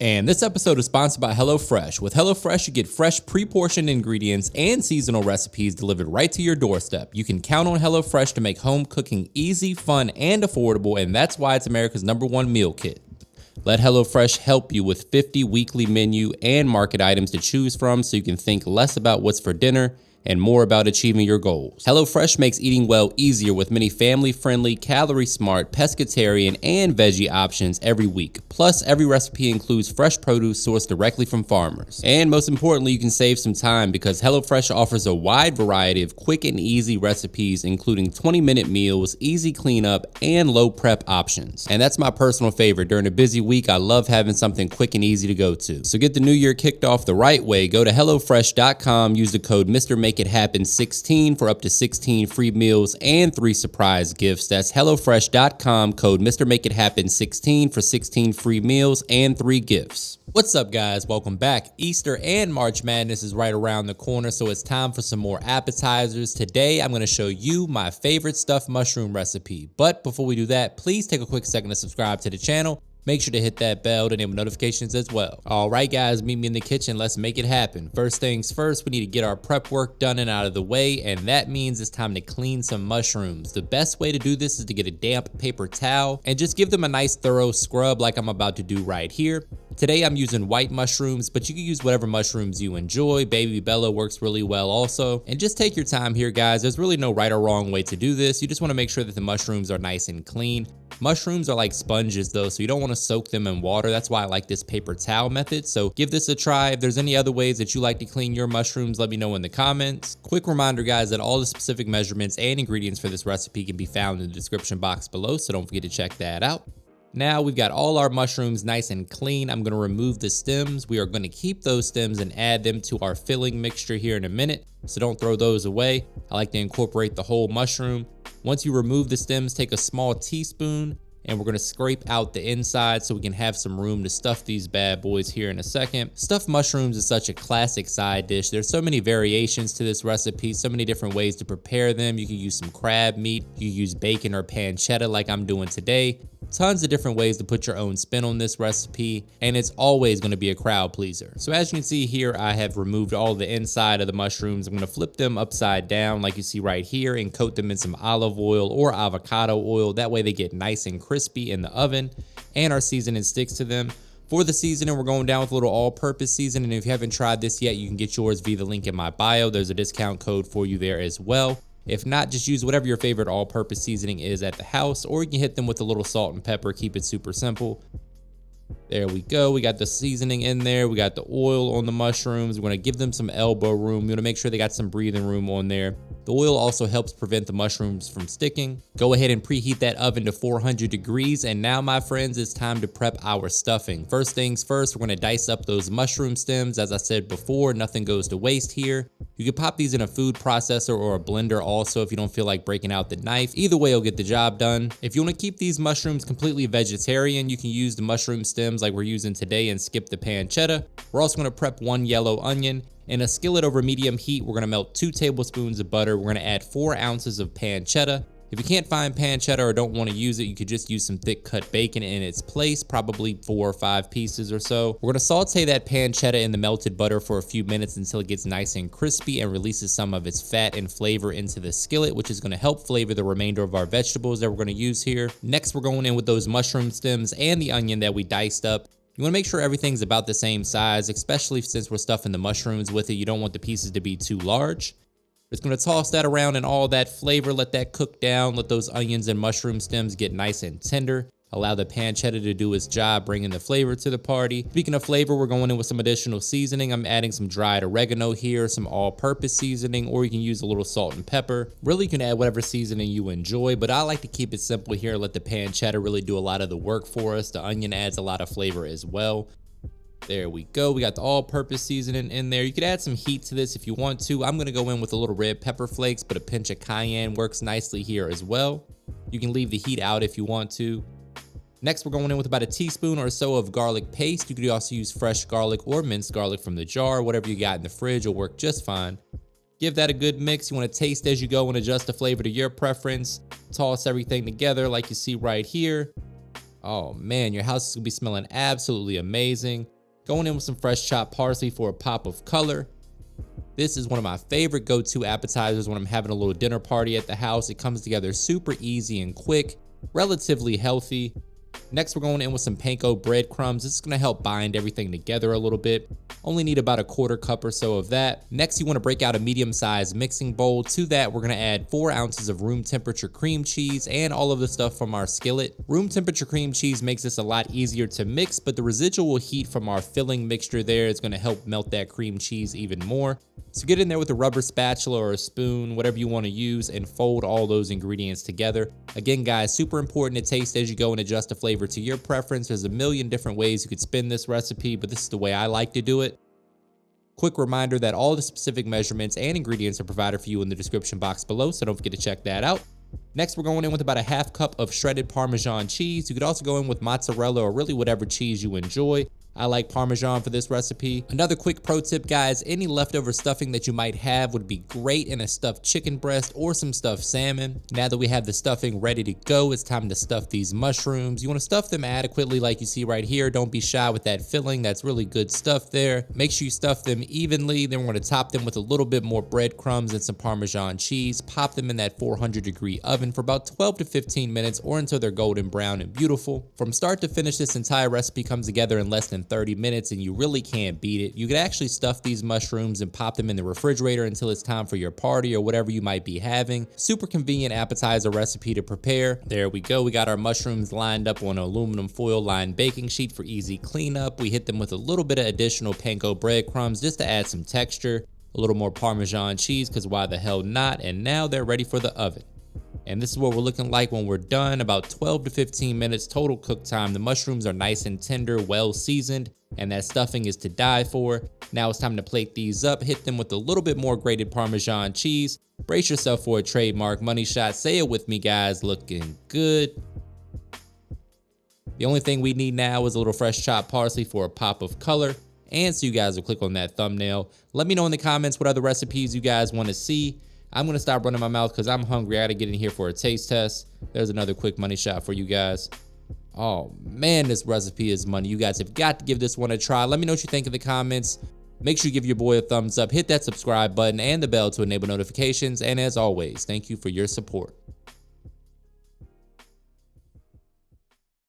And this episode is sponsored by HelloFresh. With HelloFresh, you get fresh, pre-portioned ingredients and seasonal recipes delivered right to your doorstep. You can count on HelloFresh to make home cooking easy, fun, and affordable, and that's why it's America's #1 meal kit. Let HelloFresh help you with 50 weekly menu and market items to choose from so you can think less about what's for dinner and more about achieving your goals. HelloFresh makes eating well easier with many family-friendly, calorie-smart, pescatarian, and veggie options every week. Plus, every recipe includes fresh produce sourced directly from farmers. And most importantly, you can save some time because HelloFresh offers a wide variety of quick and easy recipes, including 20-minute meals, easy cleanup, and low prep options. And that's my personal favorite. During a busy week, I love having something quick and easy to go to. So get the new year kicked off the right way. Go to HelloFresh.com, use the code MrMakeItHappen16 for up to 16 free meals and 3 surprise gifts. That's HelloFresh.com, code MrMakeItHappen16 for 16 free meals and 3 gifts. What's up, guys? Welcome back. Easter and March Madness is right around the corner, so it's time for some more appetizers. Today, I'm going to show you my favorite stuffed mushroom recipe. But before we do that, please take a quick second to subscribe to the channel. Make sure to hit that bell to enable notifications as well. All right, guys, meet me in the kitchen. Let's make it happen. First things first, we need to get our prep work done and out of the way, and that means it's time to clean some mushrooms. The best way to do this is to get a damp paper towel and just give them a nice thorough scrub like I'm about to do right here. Today, I'm using white mushrooms, but you can use whatever mushrooms you enjoy. Baby Bella works really well also. And just take your time here, guys. There's really no right or wrong way to do this. You just want to make sure that the mushrooms are nice and clean. Mushrooms are like sponges though, so you don't want to soak them in water. That's why I like this paper towel method. So give this a try. If there's any other ways that you like to clean your mushrooms, let me know in the comments. Quick reminder, guys, that all the specific measurements and ingredients for this recipe can be found in the description box below, so don't forget to check that out. Now we've got all our mushrooms nice and clean. I'm going to remove the stems. We are going to keep those stems and add them to our filling mixture here in a minute, so don't throw those away. I like to incorporate the whole mushroom. Once you remove the stems, take a small teaspoon and we're going to scrape out the inside so we can have some room to stuff these bad boys here in a second. Stuffed mushrooms is such a classic side dish. There's so many variations to this recipe, so many different ways to prepare them. You can use some crab meat, you can use bacon or pancetta like I'm doing today. Tons of different ways to put your own spin on this recipe, and it's always going to be a crowd pleaser. So as you can see here, I have removed all the inside of the mushrooms. I'm going to flip them upside down like you see right here and coat them in some olive oil or avocado oil. That way they get nice and crispy in the oven and our seasoning sticks to them. For the seasoning, we're going down with a little all-purpose seasoning. If you haven't tried this yet, you can get yours via the link in my bio. There's a discount code for you there as well. If not, just use whatever your favorite all-purpose seasoning is at the house, or you can hit them with a little salt and pepper. Keep it super simple. There we go. We got the seasoning in there. We got the oil on the mushrooms. We're going to give them some elbow room. We want to make sure they got some breathing room on there. The oil also helps prevent the mushrooms from sticking. Go ahead and preheat that oven to 400 degrees. And now, my friends, it's time to prep our stuffing. First things first, we're going to dice up those mushroom stems. As I said before, nothing goes to waste here. You can pop these in a food processor or a blender also if you don't feel like breaking out the knife. Either way will get the job done. If you want to keep these mushrooms completely vegetarian, you can use the mushroom stems like we're using today and skip the pancetta. We're also going to prep 1 yellow onion. In a skillet over medium heat, we're going to melt 2 tablespoons of butter. We're going to add 4 ounces of pancetta. If you can't find pancetta or don't want to use it, you could just use some thick cut bacon in its place, probably 4 or 5 pieces or so. We're going to saute that pancetta in the melted butter for a few minutes until it gets nice and crispy and releases some of its fat and flavor into the skillet, which is going to help flavor the remainder of our vegetables that we're going to use here. Next, we're going in with those mushroom stems and the onion that we diced up. You want to make sure everything's about the same size, especially since we're stuffing the mushrooms with it. You don't want the pieces to be too large. Just going to toss that around and all that flavor, let that cook down, let those onions and mushroom stems get nice and tender. Allow the pancetta to do its job, bringing the flavor to the party. Speaking of flavor, we're going in with some additional seasoning. I'm adding some dried oregano here, some all-purpose seasoning, or you can use a little salt and pepper. Really, you can add whatever seasoning you enjoy, but I like to keep it simple here. Let the pancetta really do a lot of the work for us. The onion adds a lot of flavor as well. There we go. We got the all-purpose seasoning in there. You could add some heat to this if you want to. I'm going to go in with a little red pepper flakes, but a pinch of cayenne works nicely here as well. You can leave the heat out if you want to. Next, we're going in with about a teaspoon or so of garlic paste. You could also use fresh garlic or minced garlic from the jar. Whatever you got in the fridge will work just fine. Give that a good mix. You want to taste as you go and adjust the flavor to your preference. Toss everything together like you see right here. Oh man, your house is going to be smelling absolutely amazing. Going in with some fresh chopped parsley for a pop of color. This is one of my favorite go-to appetizers when I'm having a little dinner party at the house. It comes together super easy and quick, relatively healthy. Next, we're going in with some Panko breadcrumbs. This is going to help bind everything together a little bit. Only need about a 1/4 cup or so of that. Next, you want to break out a medium-sized mixing bowl. To that, we're going to add 4 ounces of room temperature cream cheese and all of the stuff from our skillet. Room temperature cream cheese makes this a lot easier to mix, but the residual heat from our filling mixture there is going to help melt that cream cheese even more. So get in there with a rubber spatula or a spoon, whatever you want to use, and fold all those ingredients together. Again, guys, super important to taste as you go and adjust the flavor to your preference. There's a million different ways you could spin this recipe, but this is the way I like to do it. Quick reminder that all the specific measurements and ingredients are provided for you in the description box below, so don't forget to check that out. Next, we're going in with about a 1/2 cup of shredded Parmesan cheese. You could also go in with mozzarella or really whatever cheese you enjoy. I like Parmesan for this recipe. Another quick pro tip, guys, any leftover stuffing that you might have would be great in a stuffed chicken breast or some stuffed salmon. Now that we have the stuffing ready to go, it's time to stuff these mushrooms. You want to stuff them adequately like you see right here. Don't be shy with that filling. That's really good stuff there. Make sure you stuff them evenly. Then we're going to top them with a little bit more breadcrumbs and some Parmesan cheese. Pop them in that 400-degree oven for about 12 to 15 minutes or until they're golden brown and beautiful. From start to finish, this entire recipe comes together in less than 30 minutes and you really can't beat it. You could actually stuff these mushrooms and pop them in the refrigerator until it's time for your party or whatever you might be having. Super convenient appetizer recipe to prepare. There we go. We got our mushrooms lined up on an aluminum foil lined baking sheet for easy cleanup. We hit them with a little bit of additional Panko breadcrumbs just to add some texture. A little more Parmesan cheese because why the hell not? And now they're ready for the oven. And this is what we're looking like when we're done. About 12 to 15 minutes total cook time. The mushrooms are nice and tender, well seasoned, and that stuffing is to die for. Now it's time to plate these up. Hit them with a little bit more grated Parmesan cheese. Brace yourself for a trademark money shot. Say it with me, guys. Looking good. The only thing we need now is a little fresh chopped parsley for a pop of color. And so you guys will click on that thumbnail. Let me know in the comments what other recipes you guys want to see. I'm going to stop running my mouth because I'm hungry. I got to get in here for a taste test. There's another quick money shot for you guys. Oh man, this recipe is money. You guys have got to give this one a try. Let me know what you think in the comments. Make sure you give your boy a thumbs up. Hit that subscribe button and the bell to enable notifications. And as always, thank you for your support.